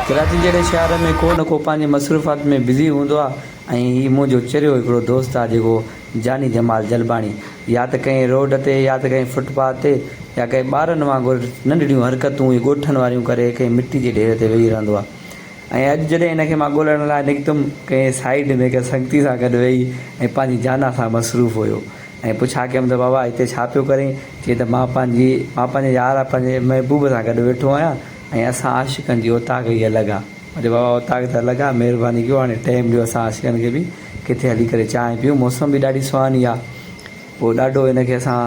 कराची जहिड़े शहर में को न को पंहिंजे मसरूफ़ात में बिज़ी हूंदो आहे। ऐं हीउ मुंहिंजो चरियो हिकिड़ो दोस्त आहे जेको जानी जमाल जलबाणी, या त कंहिं रोड ते या त कंहिं फुटपाथ ते या कंहिं ॿारनि वांगुरु नंढड़ियूं हरकतूं ॻोठनि वारियूं करे कंहिं मिटी जे ढेर ते वेही रहंदो आहे। ऐं अॼु जॾहिं हिनखे मां ॻोल्हण लाइ निकितुमि कंहिं साइड में कंहिं संगती सां गॾु वेही ऐं पंहिंजी जाना सां मसरूफ़ हुयो। ऐं पुछा कयमि त बाबा हिते छा पियो करे? चई त मां पंहिंजे यार पंहिंजे महबूब सां गॾु वेठो आहियां ऐं असां आशिक़नि जी ओताक ई अलॻि आहे। अरे बाबा ओताक त अलॻि आहे, महिरबानी कयो, हाणे टाइम ॾियो असां आशिक़नि खे बि किथे हली करे चांहि पियूं। मौसम बि ॾाढी सुहानी आहे। पोइ ॾाढो हिनखे असां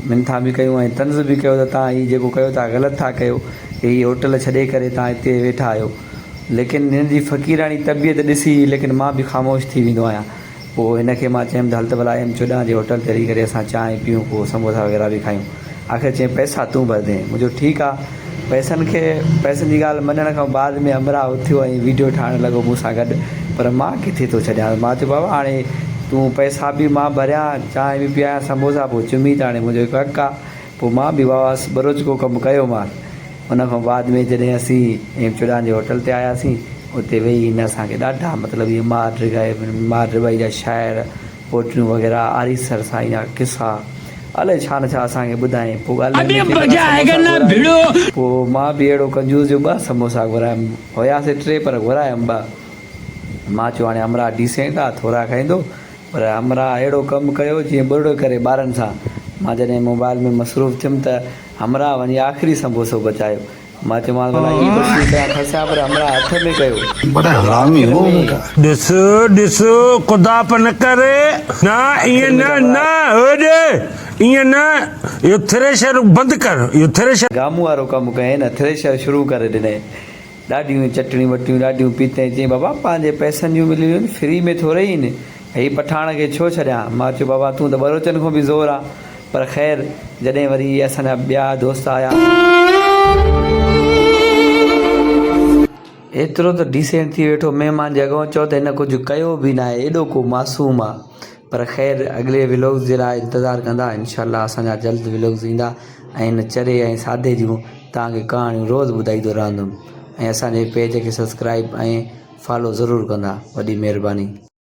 मिंथा बि कयूं ऐं तंज़ बि कयो त तव्हां हीअ जेको कयो था ग़लति था कयो, हीअ होटल छॾे करे तव्हां हिते वेठा आहियो। लेकिन हिन जी फ़क़ीरानी तबियत ॾिसी लेकिन मां बि ख़ामोश थी वेंदो आहियां। पोइ हिनखे मां चयुमि त हल त भला M14 जे होटल ते हली करे असां चांहि पियूं, पोइ समोसा वग़ैरह बि खायूं। आख़िर चई पैसा तूं भरदे। मुंहिंजो ठीकु आहे, पैसनि जी ॻाल्हि मञण खां बाद में अमरा उथियो ऐं वीडियो ठाहिणु लॻो मूं सां गॾु। पर मां किथे थो छॾियां। मां चयो बाबा हाणे तूं पैसा बि मां भरियां, चांहि बि पीआरियां, समोसा पोइ चुमी त हाणे मुंहिंजो हिकु हक़ु आहे। पोइ मां बि बाबा बरोज़ को कमु कयोमांसि। उन खां बाद में जॾहिं असीं M14 जे होटल ते आयासीं, उते वेही हिन असांखे ॾाढा मतिलबु इहे मार रिबाई जा शाइर, पोटियूं वग़ैरह, आरीसर साईं जा किसा, अलाए छा न छा असांखे ॿुधायईं। पोइ पोइ मां बि अहिड़ो कंजूस जो 2 समोसा घुरायमि, हुयासीं 3 पर घुरायमि 2। मां चयो हाणे अमरा डिसेंट आहे, थोरा खाईंदो, पर अमरा अहिड़ो कमु कयो जीअं ॿुड़ करे ॿारनि सां। मां जॾहिं मोबाइल में मसरूफ़ थियुमि त अमरा वञी आख़िरी समोसो बचायो। मां चयोमांसि भला हीअ बची कयां फसिया, पर अमरा हथ में कयो। ॾिसो ख़ुदा पन करे ना ईअं न होॾे ईअं न, इहो थ्रेशर बंदि कर, इहो थ्रेशर गामू वारो कमु कयईं न, थ्रेशर शुरू करे ॾिनई। ॾाढियूं चटणियूं वटियूं ॾाढियूं पीतई। चई बाबा पंहिंजे पैसनि जूं मिलियूं आहिनि, फ्री में थोरे ई आहिनि, हीअ पठाण खे छो छॾियां? मां चयो बाबा तूं त बरोचनि खां बि ज़ोर आहे। पर ख़ैर जॾहिं वरी असांजा ॿिया दोस्त आया, एतिरो त डिसेंट थी वेठो महिमान जे अॻो, चओ त हिन कुझु कयो बि न आहे, एॾो को मासूम आहे। पर ख़ैर अॻिले व्लॉग्स जे लाइ इंतज़ारु कंदा। इंशाअल्लाह असांजा जल्द व्लॉग्स ईंदा ऐं हिन चरे ऐं सादे जूं तव्हांखे कहाणियूं रोज़ु ॿुधाईंदो रहंदुमि। ऐं असांजे पेज खे सब्सक्राइब ऐं फॉलो ज़रूरु कंदा। वॾी महिरबानी।